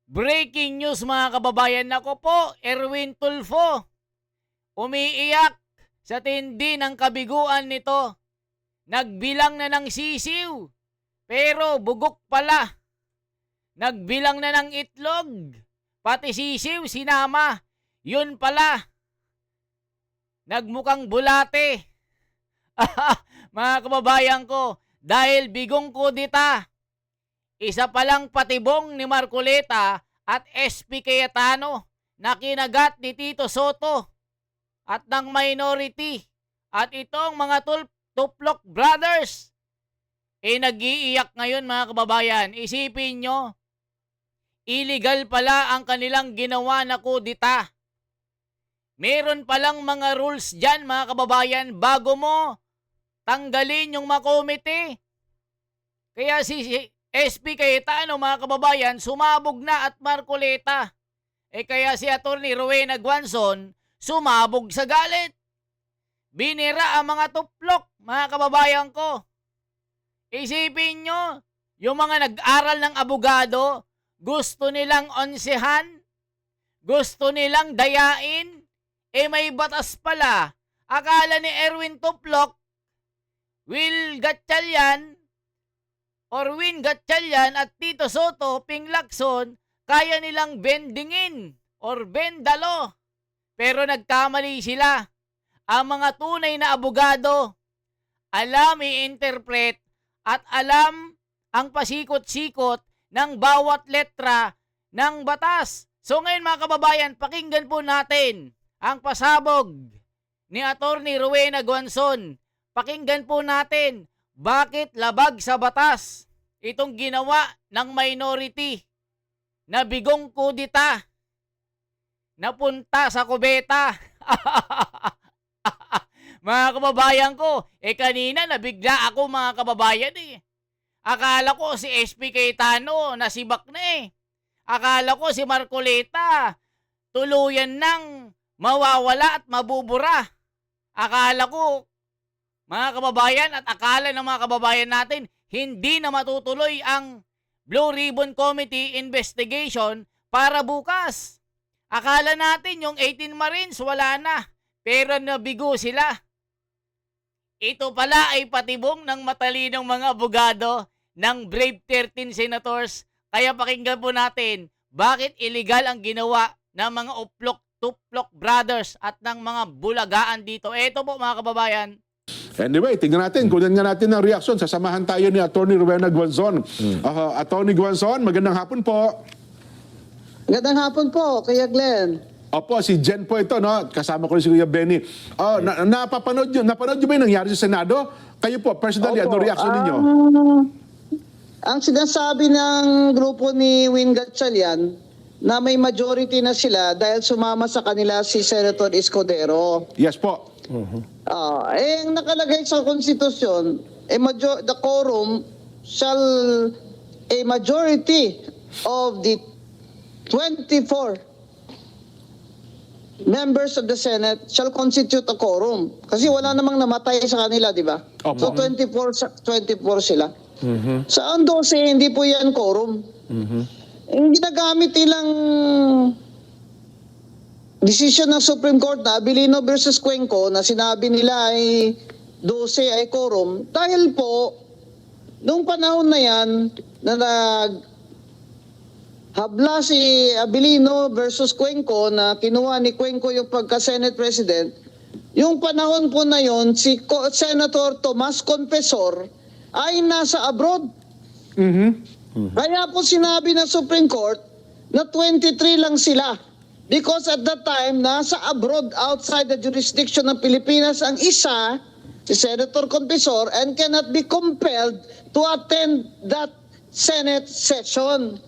Breaking news mga kababayan, ako po, Erwin Tulfo. Umiiyak sa tindi ng kabiguan nito. Nagbilang na ng sisiw, pero bugok pala. Nagbilang na ng itlog, pati sisiw sinama. Yun pala, nagmukhang bulate. Mga kababayan ko, dahil bigong kudita, isa palang patibong ni Marcoleta at SP Cayetano na kinagat ni Tito Soto at ng minority at itong mga Tuplok Brothers. Nag-iiyak ngayon mga kababayan. Isipin nyo, illegal pala ang kanilang ginawa na kudita. Meron palang mga rules dyan mga kababayan bago mo tanggalin yung mga komite. Kaya si SP Cayetano mga kababayan, sumabog na at Marcoleta. Kaya si Atty. Rowena Guanzon, sumabog sa galit. Binira ang mga tuplok, mga kababayan ko. Isipin nyo, yung mga nag-aral ng abogado, gusto nilang onsehan, gusto nilang dayain, may batas pala. Akala ni Erwin Tuplok, Will Gatchalian, or Win Gatchalian at Tito Soto, Ping Lacson, kaya nilang bendingin or bendalo. Pero nagkamali sila. Ang mga tunay na abogado, alam i-interpret at alam ang pasikot-sikot ng bawat letra ng batas. So ngayon mga kababayan, pakinggan po natin ang pasabog ni Atty. Rowena Guanzon. Pakinggan po natin bakit labag sa batas itong ginawa ng minority na bigong kudita napunta sa kubeta. Mga kababayan ko, kanina nabigla ako mga kababayan . Akala ko si SP Cayetano nasibak na . Akala ko si Marcoleta tuluyan nang mawawala at mabubura. Akala ko mga kababayan at akala ng mga kababayan natin hindi na matutuloy ang Blue Ribbon Committee investigation para bukas. Akala natin yung 18 Marines wala na, pero nabigo sila. Ito pala ay patibong ng matalinong mga abogado ng Brave 13 Senators. Kaya pakinggan po natin bakit illegal ang ginawa ng mga Tuplok Brothers at ng mga bulagaan dito. Ito po mga kababayan. Anyway, tingnan natin, kunin nga natin ng reaksyon. Sasamahan tayo ni Atty. Rowena Guanzon. Atty. Guanzon, magandang hapon po. Magandang hapon po, Kuya Glenn. Opo, si Jen po ito, no? Kasama ko rin si Kuya Benny. Napanood nyo ba yung nangyari sa Senado? Kayo po, personally, ano reaction ninyo? Ang sinasabi ng grupo ni Win Gatchalian na may majority na sila dahil sumama sa kanila si Senator Escudero. Yes po. Ang nakalagay sa konstitusyon, the quorum shall a majority of the 24 members of the Senate shall constitute a quorum. Kasi wala namang namatay sa kanila, di ba? So 24 sila. Sa 12, hindi po yan quorum. Yung ginagamit nilang decision ng Supreme Court na Abilino versus Cuenco na sinabi nila ay 12 ay quorum. Dahil po, noong panahon na yan, na habla si Abilino versus Cuenco na kinuha ni Cuenco yung pagka-Senate President, yung panahon po na yon si Senator Tomas Confesor ay nasa abroad. Kaya po sinabi ng Supreme Court na 23 lang sila. Because at that time, nasa abroad outside the jurisdiction ng Pilipinas ang isa, si Senator Confesor, and cannot be compelled to attend that Senate session.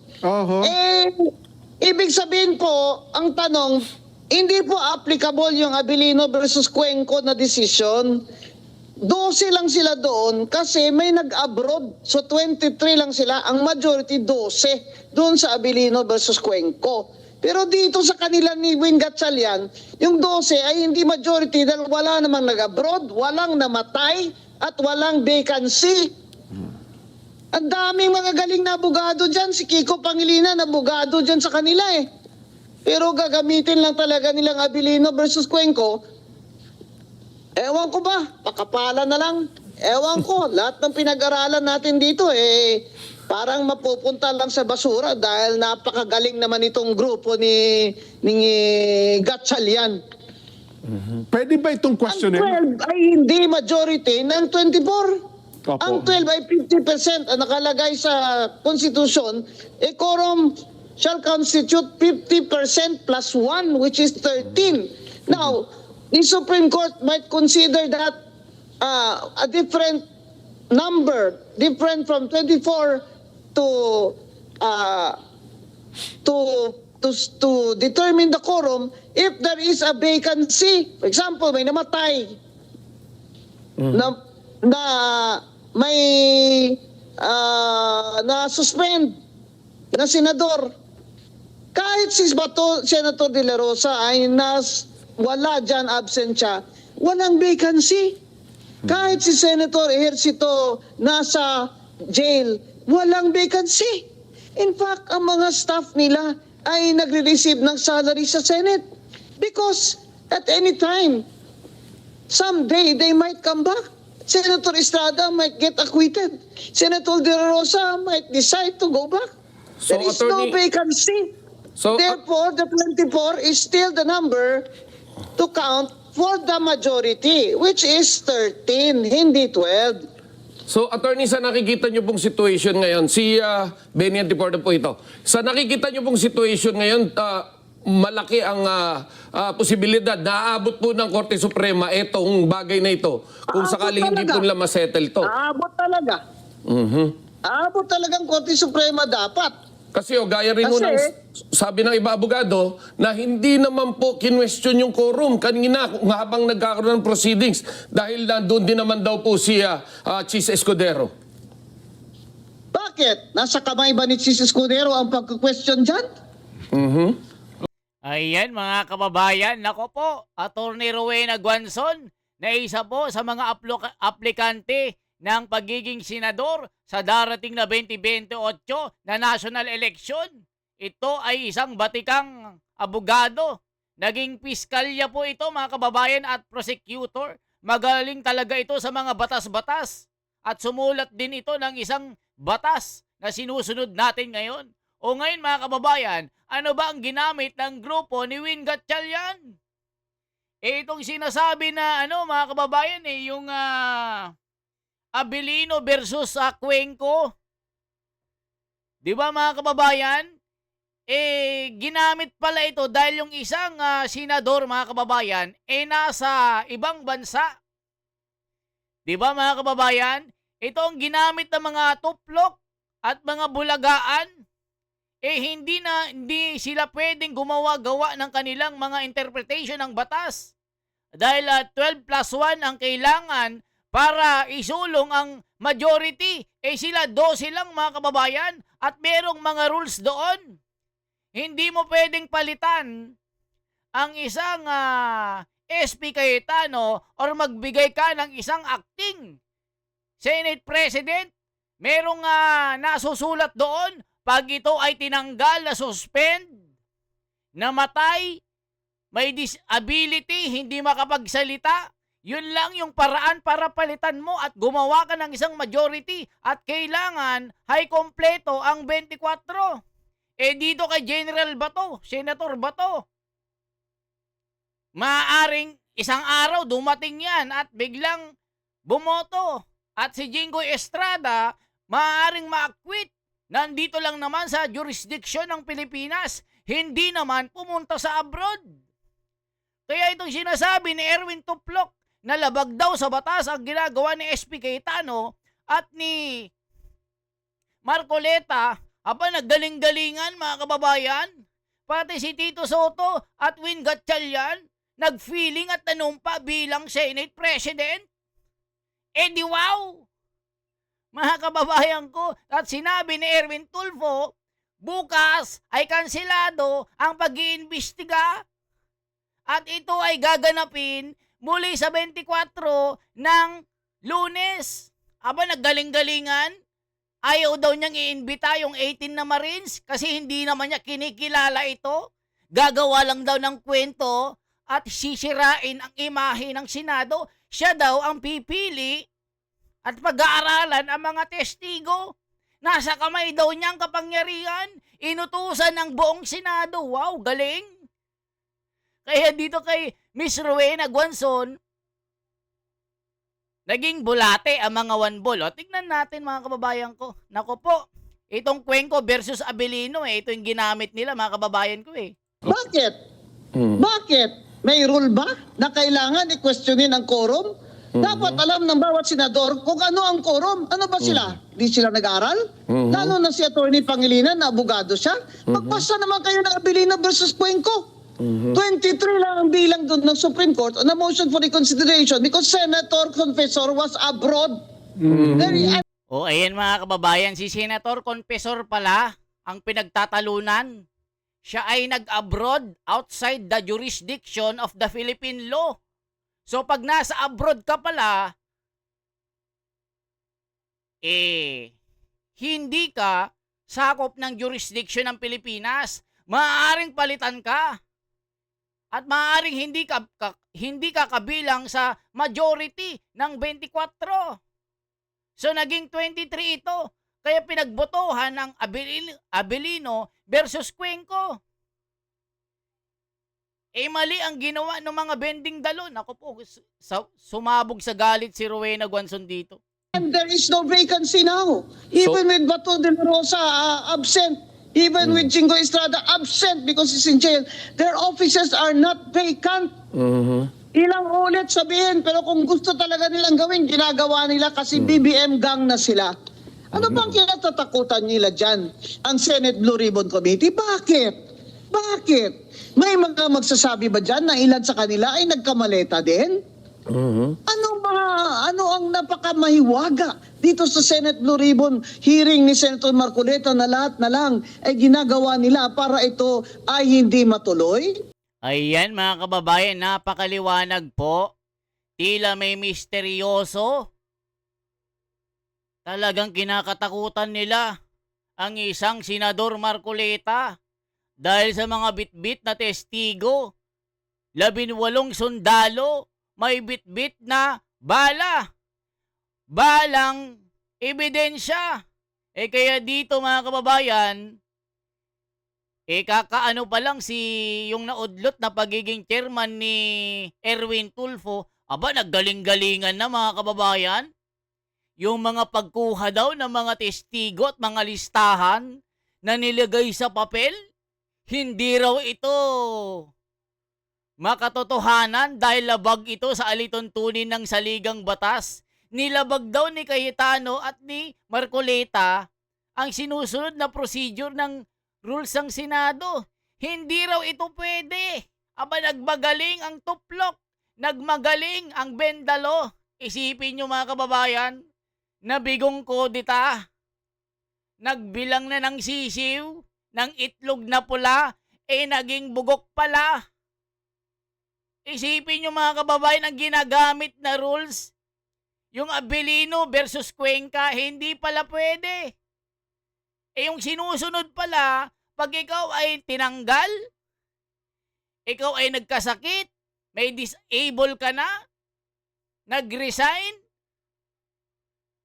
Ibig sabihin po, ang tanong, hindi po applicable yung Abilino versus Cuenco na decision. 12 lang sila doon kasi may nag-abroad. So 23 lang sila, ang majority 12 doon sa Abilino versus Cuenco. Pero dito sa kanila ni Win Gatchalian, yung 12 ay hindi majority dahil wala namang nag-abroad, walang namatay, at walang vacancy. Ang daming mga galing na abogado dyan. Si Kiko Pangilinan, abogado dyan sa kanila eh. Pero gagamitin lang talaga nilang Abilino versus Cuenco. Ewan ko ba, pakapala na lang. Ewan ko, lahat ng pinag-aralan natin dito parang mapupunta lang sa basura dahil napakagaling naman itong grupo ni Gatchalian. Pwede ba itong Ang questionin? 12 ay hindi majority ng 24. Opo. Ang 12 ay 50% ang nakalagay sa Constitution. A quorum shall constitute 50% plus 1, which is 13. Now, the Supreme Court might consider that a different number, different from 24 to determine the quorum if there is a vacancy. For example, may namatay na may na-suspend na senador. Kahit si Senator De La Rosa ay wala dyan, absent siya, walang vacancy. Kahit si Senator Ejercito nasa jail, walang vacancy. In fact, ang mga staff nila ay nagre-receive ng salary sa Senate because at any time, someday they might come back. Senator Estrada might get acquitted. Senator De La Rosa might decide to go back. So, There is no Attorney- vacancy. So, Therefore, the 24 is still the number to count for the majority, which is 13, hindi 12. So, attorney, sa nakikita niyo pong situation ngayon, si Benny Antiporto po ito, sa nakikita niyo pong situation ngayon, malaki ang posibilidad na aabot po ng Korte Suprema itong bagay na ito kung Aabot sakaling hindi talaga. po nila masettle to. Aabot talaga. Aabot talagang Korte Suprema dapat. Kasi gaya rin Kasi- ng sabi ng iba abogado na hindi naman po kinwestiyon yung quorum kanina kung habang nagkakaroon ng proceedings dahil nandun din naman daw po si Chis Escudero. Bakit? Nasa kamay ba ni Chis Escudero ang pag-question dyan? Ayan mga kababayan, nako po, Attorney Rowena Guanzon na isa po sa mga aplikante ng pagiging senador sa darating na 2028 na national election. Ito ay isang batikang abogado. Naging piskalya po ito mga kababayan at prosecutor. Magaling talaga ito sa mga batas-batas. At sumulat din ito ng isang batas na sinusunod natin ngayon. O ngayon mga kababayan, ano ba ang ginamit ng grupo ni Win Gatchalian? Itong sinasabi na mga kababayan yung Abilino versus Cuenco. Di ba mga kababayan? Ginamit pala ito dahil yung isang senador mga kababayan nasa ibang bansa. Di ba mga kababayan? Ito ang ginamit ng mga tuplok at mga bulagaan. Hindi sila pwedeng gumawa-gawa ng kanilang mga interpretation ng batas. Dahil 12 plus 1 ang kailangan para isulong ang majority. Sila 12 lang mga kababayan at merong mga rules doon. Hindi mo pwedeng palitan ang isang SP Cayetano or magbigay ka ng isang acting Senate President. Merong nasusulat doon pag ito ay tinanggal na suspend, namatay, may disability, hindi makapagsalita. Yun lang yung paraan para palitan mo at gumawa ka ng isang majority at kailangan high kompleto ang 24. Dito kay General Bato, Senator Bato, maaaring isang araw dumating yan at biglang bumoto. At si Jinggoy Estrada, maaaring ma-acquit. Nandito lang naman sa jurisdiction ng Pilipinas, hindi naman pumunta sa abroad. Kaya itong sinasabi ni Erwin Tuplok na labag daw sa batas ang ginagawa ni SP Cayetano at ni Marcoleta, naggaling-galingan mga kababayan. Pati si Tito Soto at Win Gatchalian nag-feeling at nanumpa bilang Senate President. Di wow! Mga kababayan ko, at sinabi ni Erwin Tulfo, bukas ay kanselado ang pag-iimbestiga at ito ay gaganapin muli sa 24 ng Lunes. Naggaling-galingan. Ayaw daw niyang iimbita yung 18 na Marines kasi hindi naman niya kinikilala ito. Gagawa lang daw ng kwento at sisirain ang imahe ng Senado. Siya daw ang pipili at pag-aaralan ang mga testigo. Nasa kamay daw niya ang kapangyarihan. Inutusan ng buong Senado. Wow, galing! Kaya dito kay Miss Rowena Guanzon, naging bulate ang mga one ball. O, tignan natin mga kababayan ko. Nako po, itong Cuenco versus Abilino, ito yung ginamit nila mga kababayan ko eh. Bakit? Bakit? May rule ba na kailangan i-questionin ang quorum? Dapat alam ng bawat senador kung ano ang quorum. Ano ba sila? Di sila nag-aaral? Lalo na si Atty. Pangilinan na abogado siya. Magpasa naman kayo ng Abilino versus Cuenco. 23 lang ang bilang doon ng Supreme Court on a motion for reconsideration because Senator Confessor was abroad. Very O ayan mga kababayan, si Senator Confessor pala ang pinagtatalunan. Siya ay nag-abroad outside the jurisdiction of the Philippine law. So pag nasa abroad ka pala, hindi ka sakop ng jurisdiction ng Pilipinas. Maaaring palitan ka. At maaaring hindi ka kabilang sa majority ng 24. So naging 23 ito. Kaya pinagbotohan ng Abilino versus Cuenco. Mali ang ginawa ng mga bending dalon. Ako po, sumabog sa galit si Rowena Guanzon dito. And there is no vacancy now. Even with Bato de la Rosa absent, even with Jingo Estrada absent because he's in jail, their offices are not vacant. Ilang ulit sabihin, pero kung gusto talaga nilang gawin, ginagawa nila kasi BBM gang na sila. Ano bang kinatatakutan nila dyan? Ang Senate Blue Ribbon Committee? Bakit? Bakit? May mga magsasabi ba dyan na ilan sa kanila ay nagkamaleta din? Ano ang napakamahiwaga dito sa Senate Blue Ribbon hearing ni Senator Marcoleta na lahat na lang ay ginagawa nila para ito ay hindi matuloy? Ayan mga kababayan, napakaliwanag po. Tila may misteryoso. Talagang kinakatakutan nila ang isang Senador Marcoleta dahil sa mga bitbit na testigo. 18 sundalo, may bitbit na bala. Balang ebidensya. Kaya dito mga kababayan, kakaano pa lang yung naudlot na pagiging chairman ni Erwin Tulfo, naggaling-galingan na mga kababayan. Yung mga pagkuha daw ng mga testigo at mga listahan na nilagay sa papel, hindi raw ito makatotohanan dahil labag ito sa alituntunin ng saligang batas. Nilabag daw ni Cayetano at ni Marcoleta ang sinusunod na procedure ng rules ng Senado. Hindi raw ito pwede. Nagmagaling ang tuplok. Nagmagaling ang bendalo. Isipin nyo mga kababayan, nabigong kodita. Nagbilang na ng sisiw, ng itlog na pula, naging bugok pala. Isipin nyo mga kababayan ang ginagamit na rules. Yung Abilino versus Cuenca, hindi pala pwede. Yung sinusunod pala, pag ikaw ay tinanggal, ikaw ay nagkasakit, may disable ka na, nag-resign,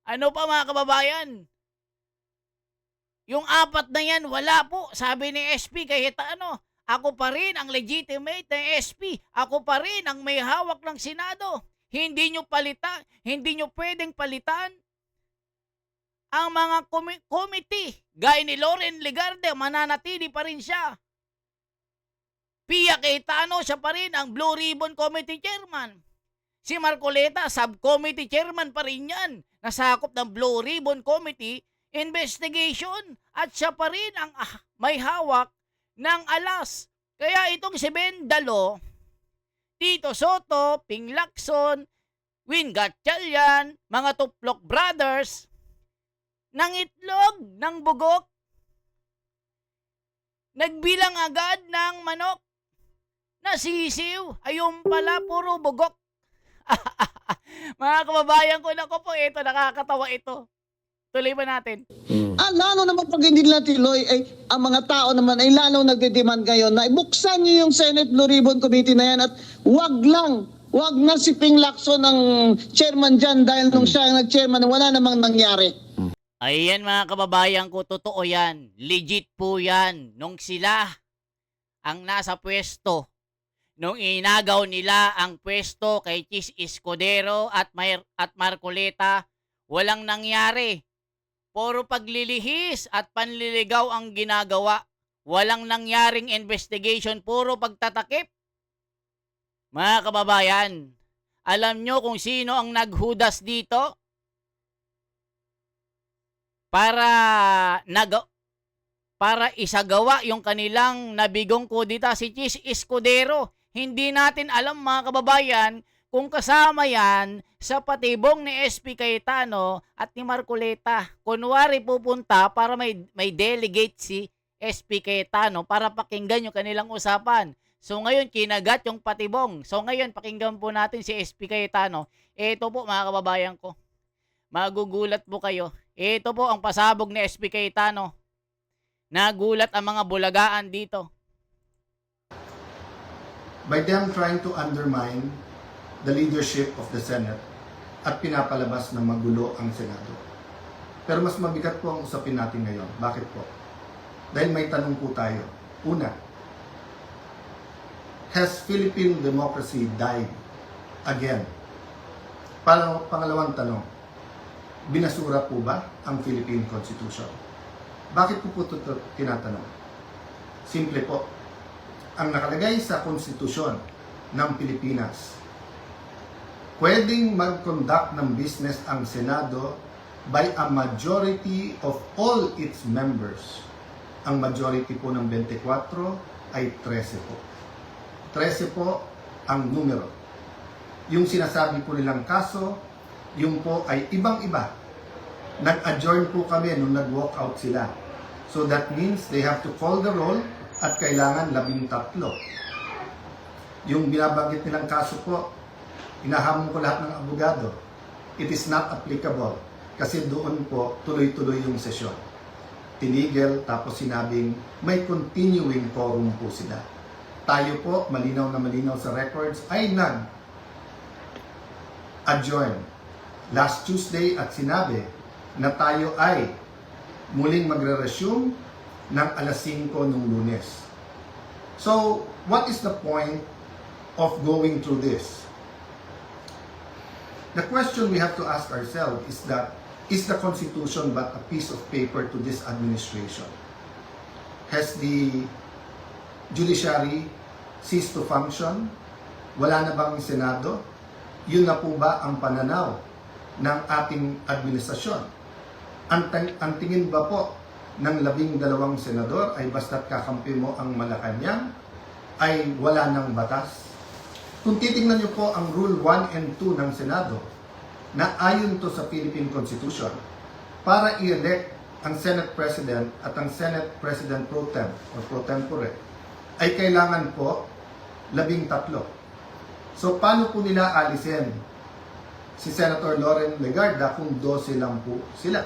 ano pa mga kababayan? Yung 4 na yan, wala po. Sabi ni SP Cayetano, ako pa rin ang legitimate na SP. Ako pa rin ang may hawak ng Senado. Hindi nyo palitan, hindi nyo pwedeng palitan ang mga committee. Gaya ni Loren Legarde, mananatili pa rin siya. Pia Cayetano, siya pa rin ang Blue Ribbon Committee Chairman. Si Marcoleta, subcommittee chairman pa rin yan. Nasakop ng Blue Ribbon Committee Investigation. At siya pa rin ang may hawak ng alas. Kaya itong si Bendalo, Tito Soto, Ping Lacson, Win Gatchalian, mga Tuplok Brothers, ng itlog, ng bugok, nagbilang agad ng manok, nasisiw, ayun pala, puro bugok. Mga kababayan ko, nako po, ito, nakakatawa ito. Tuloy ba natin? Lalo naman pag hindi nila tuloy, ang mga tao naman ay lalo nagdedemand ngayon na ibuksan nyo yung Senate Blue Ribbon Committee na yan at wag na si Ping Lacson ang chairman dyan dahil nung siya ang nag-chairman, wala namang nangyari. Ayan mga kababayan ko, totoo yan. Legit po yan. Nung sila ang nasa pwesto, nung inagaw nila ang pwesto kay Chis Escudero at Marcoleta, walang nangyari. Puro paglilihis at panliligaw ang ginagawa. Walang nangyaring investigation, puro pagtatakip. Mga kababayan, alam nyo kung sino ang naghudas dito? Para isagawa yung kanilang nabigong kudita si Chis Escudero. Hindi natin alam mga kababayan kung kasama yan sa patibong ni SP Cayetano at ni Marcoleta. Kunwari pupunta para may delegate si SP Cayetano para pakinggan yung kanilang usapan. So ngayon kinagat yung patibong. So ngayon pakinggan po natin si SP Cayetano. Ito po mga kababayan ko. Magugulat po kayo. Ito po ang pasabog ni SP Cayetano. Nagulat ang mga bulagaan dito. By them trying to undermine the leadership of the Senate at pinapalabas na magulo ang Senado. Pero mas mabigat po ang usapin natin ngayon. Bakit po? Dahil may tanong po tayo. Una, has Philippine democracy died again? Pangalawang tanong, binasura po ba ang Philippine Constitution? Bakit po ito tinatanong? Simple po, ang nakalagay sa konstitusyon ng Pilipinas, pwedeng mag-conduct ng business ang Senado by a majority of all its members. Ang majority po ng 24 ay 13 po. 13 po ang numero. Yung sinasabi po nilang kaso, yung po ay ibang-iba. Nag-adjourn po kami nung nag-walk out sila. So that means they have to call the roll at kailangan 13. Yung binabanggit nilang kaso po, inahamon ko lahat ng abogado. It is not applicable kasi doon po tuloy-tuloy yung sesyon. Tinigil tapos sinabing may continuing quorum po sila. Tayo po, malinaw na malinaw sa records, ay nag-adjourn last Tuesday at sinabi na tayo ay muling magre-resume ng alas 5 nung Lunes. So, what is the point of going through this? The question we have to ask ourselves is that, is the Constitution but a piece of paper to this administration? Has the judiciary ceased to function? Wala na bang Senado? Yun na po ba ang pananaw ng ating administrasyon? Ang tingin ba po ng 12 senador ay basta't kakampi mo ang Malacanang ay wala ng batas? Kung titingnan niyo po ang Rule 1 and 2 ng Senado na ayon to sa Philippine Constitution, para i-elect ang Senate President at ang Senate President Pro Tem or Pro Tempore ay kailangan po 13. So paano po nila alisin si Senator Loren Legarda kung 12 lang po sila?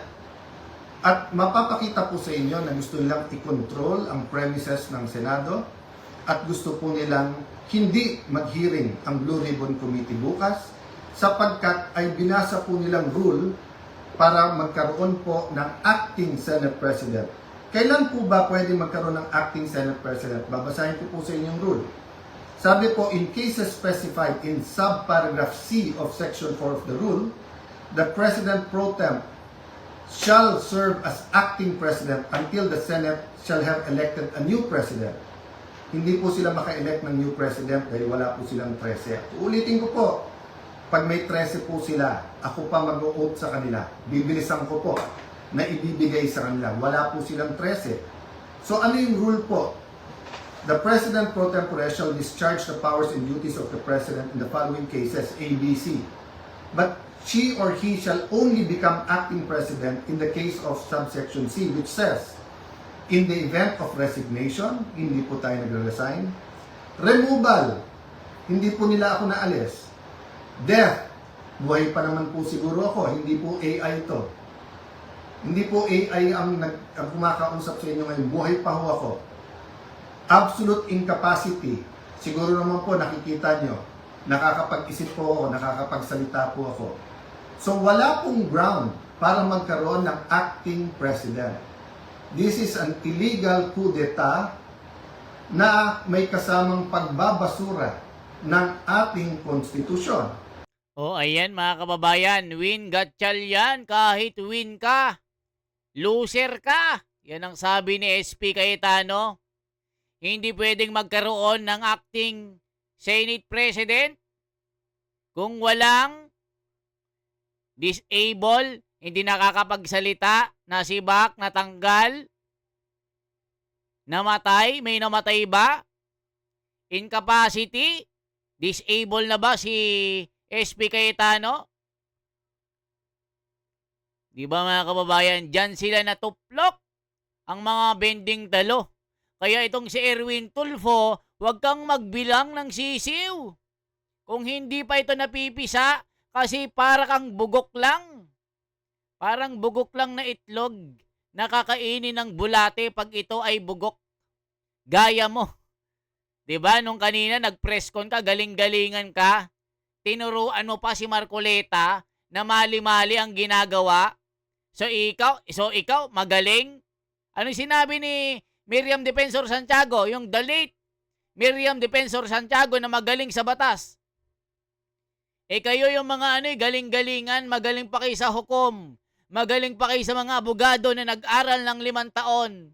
At mapapakita po sa inyo na gusto nilang i-control ang premises ng Senado at gusto po nilang hindi mag-hearing ang Blue Ribbon Committee bukas sapagkat ay binasa po nilang rule para magkaroon po ng acting Senate President. Kailan po ba pwede magkaroon ng acting Senate President? Babasahin ko po sa inyong rule. Sabi po, in cases specified in subparagraph C of Section 4 of the rule, the President Pro Tem shall serve as acting President until the Senate shall have elected a new President. Hindi po sila maka-elect ng new President dahil wala po silang 13. Uulitin ko po, pag may 13 po sila, ako pa mag-o-oath sa kanila. Bibilisan ko po na ibibigay sa kanila. Wala po silang 13. So ano yung rule po? The President Pro Tempore shall discharge the powers and duties of the President in the following cases, A, B, C. But she or he shall only become acting President in the case of subsection C, which says, in the event of resignation, hindi po tayo nagre-resign. Removal, hindi po nila ako naalis. Death, buhay pa naman po siguro ako, hindi po AI ito. Hindi po AI ang kumakausap sa inyo ngayon. Buhay pa ho ako. Absolute incapacity. Siguro naman po nakikita nyo. Nakakapag-isip po ako, nakakapagsalita po ako. So wala pong ground para magkaroon ng acting president. This is an illegal coup d'etat na may kasamang pagbabasura ng ating konstitusyon. O ayan mga kababayan, win Gatchalian kahit win ka. Loser ka. Yan ang sabi ni SP Cayetano. Hindi pwedeng magkaroon ng acting Senate President kung walang disable, hindi nakakapagsalita, nasibak, natanggal, namatay, may namatay ba? Incapacity? Disable na ba si SP Cayetano? Di ba mga kababayan, dyan sila natuplok ang mga bending talo. Kaya itong si Erwin Tulfo, huwag kang magbilang ng sisiw. Kung hindi pa ito napipisa, kasi para kang bugok lang. Parang bugok lang na itlog. Nakakainin ng bulate pag ito ay bugok. Gaya mo. Diba nung kanina nag-press con ka, galing-galingan ka. Tinuruan mo pa si Marcoleta na mali-mali ang ginagawa. So ikaw magaling. Ano sinabi ni Miriam Defensor Santiago? Yung the late Miriam Defensor Santiago na magaling sa batas. Kayo yung mga galing-galingan, magaling pa kayo sa hukom. Magaling pa kayo sa mga abogado na nag-aral ng 5 taon.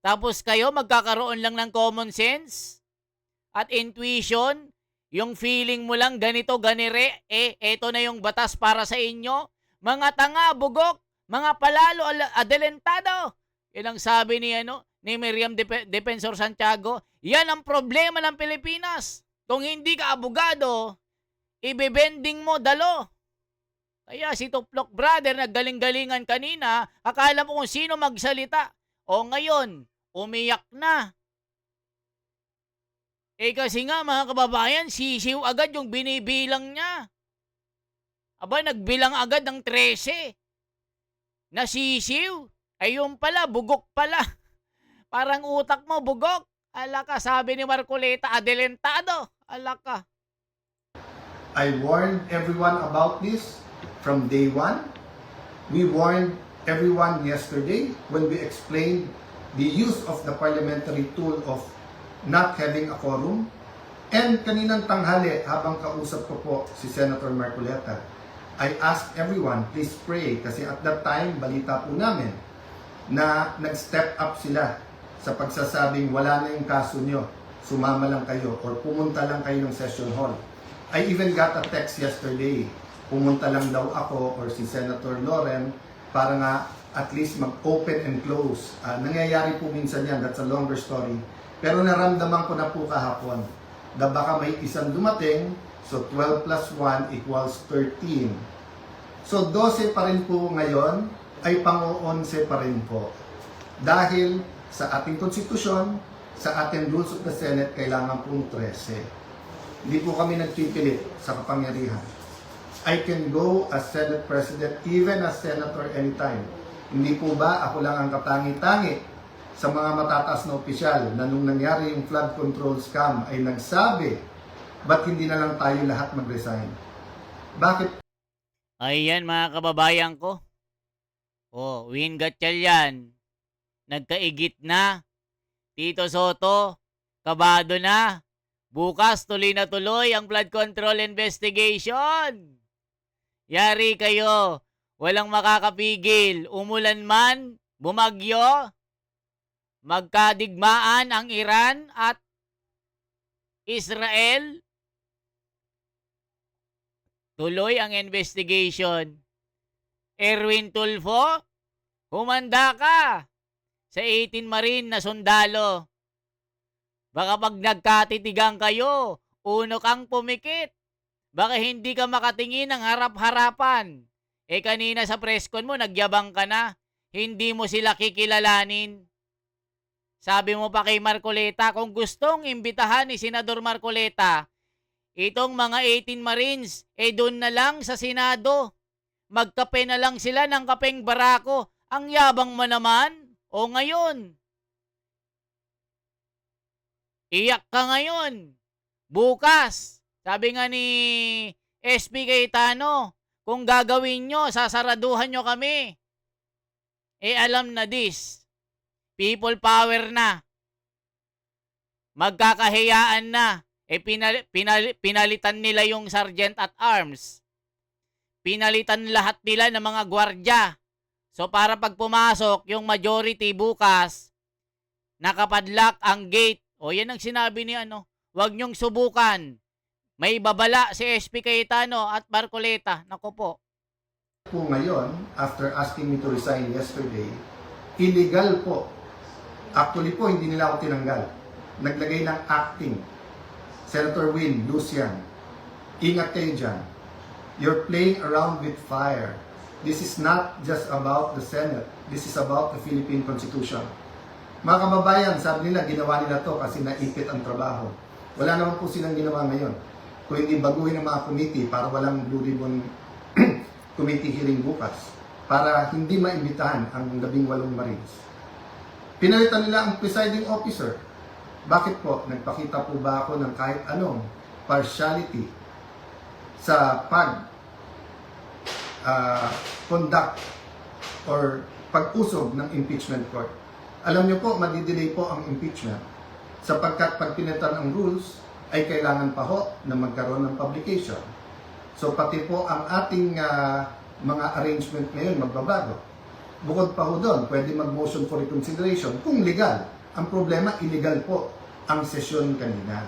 Tapos kayo magkakaroon lang ng common sense at intuition. Yung feeling mo lang ganito, ganire, eto na yung batas para sa inyo. Mga tanga, bugok, mga palalo, adelentado. Yan ang sabi ni Miriam Defensor Santiago. Yan ang problema ng Pilipinas. Kung hindi ka abogado, ibebending mo dalo. Kaya si Tuplok Brother naggaling-galingan kanina, akala mo kung sino magsalita. O ngayon, umiyak na. Kasi nga mga kababayan, sisiw agad yung binibilang niya. Aba, nagbilang agad ng 13. Nasisiw. Ayun pala, bugok pala. Parang utak mo, bugok. Alaka, sabi ni Marcoleta, adelentado. Alaka. I warned everyone about this from day one. We warned everyone yesterday when we explained the use of the parliamentary tool of not having a quorum. And kaninang tanghali, habang kausap ko po si Senator Marcoleta, I asked everyone, please pray, kasi at that time, balita po namin na nag-step up sila sa pagsasabing wala na yung kaso nyo, sumama lang kayo or pumunta lang kayo ng session hall. I even got a text yesterday, pumunta lang daw ako or si Senator Loren para nga at least mag-open and close. Nangyayari po minsan yan, that's a longer story. Pero naramdaman ko na po kahapon na baka may isang dumating, so 12 plus 1 equals 13. So 12 pa rin po ngayon, ay pang-11 pa rin po. Dahil sa ating konstitusyon, sa ating rules of the Senate, kailangan pong 13. Hindi po kami nagpipilit sa kapangyarihan. I can go as Senate President, even as Senator anytime. Hindi po ba ako lang ang katangi-tangi sa mga matataas na opisyal na nung nangyari yung flood control scam ay nagsabi, ba't hindi na lang tayo lahat mag-resign? Bakit? Ayan mga kababayan ko. Win Gatchalian. Nagkaigit na. Tito Soto, kabado na. Bukas tuloy na tuloy ang flood control investigation. Yari kayo. Walang makakapigil. Umulan man, bumagyo, magkadigmaan ang Iran at Israel. Tuloy ang investigation. Erwin Tulfo, humanda ka sa 18 Marine na sundalo. Baka pag nagkatitigang kayo, uno kang pumikit. Baka hindi ka makatingin ng harap-harapan. Kanina sa presscon mo, nagyabang ka na. Hindi mo sila kikilalanin. Sabi mo pa kay Marcoleta, kung gustong imbitahan ni Senador Marcoleta, itong mga 18 Marines, doon na lang sa Senado. magkape na lang sila ng kapeng barako. Ang yabang mo naman. O ngayon, iyak ka ngayon. Bukas, sabi nga ni SP Cayetano, kung gagawin nyo, sasaraduhan nyo kami. Alam na this. People power na. Magkakahiyaan na. Pinalitan nila yung sergeant at arms. Pinalitan lahat nila ng mga gwardya. So para pag pumasok, yung majority bukas, nakapadlock ang gate. O yan ang sinabi ni huwag nyong subukan. May babala si SP Cayetano at Marcoleta. Nako po. Po ngayon, after asking me to resign yesterday, illegal po. Actually po, hindi nila ako tinanggal. Naglagay ng acting. Senator Win, Lucian, ingat kayo dyan. You're playing around with fire. This is not just about the Senate. This is about the Philippine Constitution. Mga kababayan, sabi nila, ginawa nila to kasi naipit ang trabaho. Wala naman po silang ginawa ngayon. Kung hindi baguhin ang mga committee para walang Blue Ribbon committee hearing bukas, para hindi maimbitahan ang 18 Marines. Pinalitan nila ang presiding officer. Bakit po? Nagpakita po ba ako ng kahit anong partiality sa conduct or pag-usog ng impeachment court? Alam niyo po, madidelay po ang impeachment sapagkat pag pinalitan ang rules ay kailangan pa ho na magkaroon ng publication. So pati po ang ating mga arrangement ngayon magbabago. Bukod pa ho doon, pwede mag-motion for reconsideration kung legal. Ang problema, illegal po ang sesyon kanina.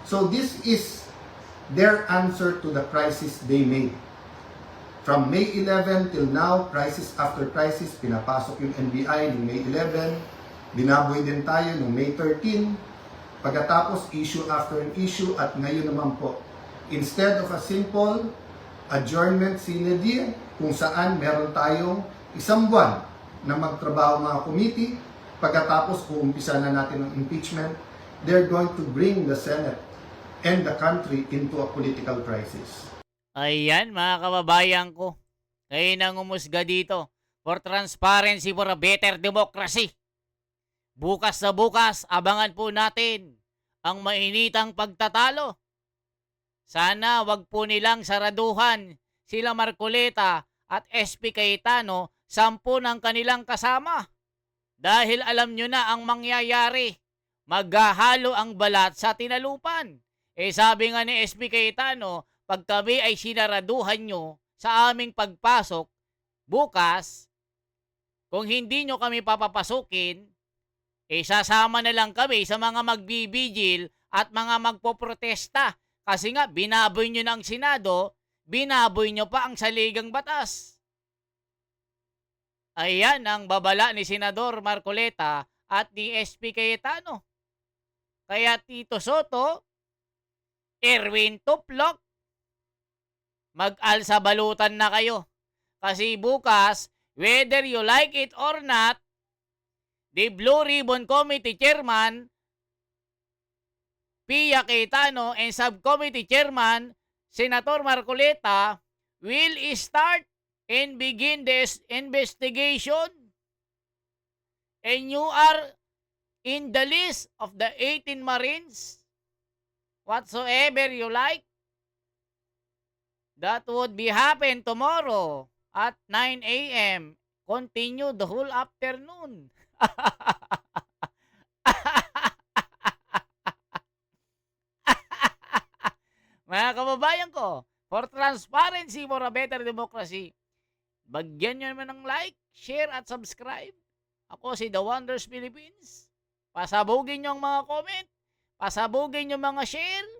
So this is their answer to the crisis they made. From May 11 till now, crisis after crisis, pinapasok yung NBI ng May 11, binaboy din tayo ng May 13, pagkatapos issue after issue, at ngayon naman po, instead of a simple adjournment sine die, kung saan meron tayong isang buwan na magtrabaho mga committee, pagkatapos uumpisa na natin ang impeachment, they're going to bring the Senate and the country into a political crisis. Ayan mga kababayan ko. Kayo nang umusga dito. For transparency, for a better democracy. Bukas na bukas, abangan po natin ang mainitang pagtatalo. Sana wag po nilang saraduhan sila Marcoleta at SP Cayetano, 10 ng kanilang kasama. Dahil alam nyo na ang mangyayari. Maghahalo ang balat sa tinalupan. Sabi nga ni SP Cayetano, pag kami ay sinaraduhan nyo sa aming pagpasok bukas, kung hindi nyo kami papapasukin, sasama na lang kami sa mga magbibigil at mga magpoprotesta. Kasi nga, binaboy nyo ng Senado, binaboy nyo pa ang saligang batas. Ayan ang babala ni Senador Marcoleta at ni SP Cayetano. Kaya Tito Soto, Erwin Tuplok, mag-alsa balutan na kayo. Kasi bukas, whether you like it or not, the Blue Ribbon Committee Chairman, Pia Cayetano, and Subcommittee Chairman, Senator Marcoleta, will start and begin this investigation. And you are in the list of the 18 Marines, whatsoever you like. That would be happen tomorrow at 9 a.m. Continue the whole afternoon. Mga kababayan ko, for transparency, for a better democracy, bagyan nyo naman ng like, share, at subscribe. Ako si The Wonders Philippines. Pasabugin nyo ang mga comment. Pasabugin nyo mga share.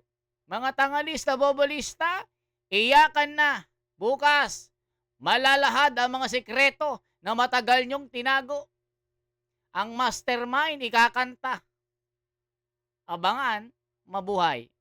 Mga tangalista, bobolista. Iyakan na. Bukas, malalahad ang mga sekreto na matagal nyong tinago. Ang mastermind ikakanta. Abangan, mabuhay.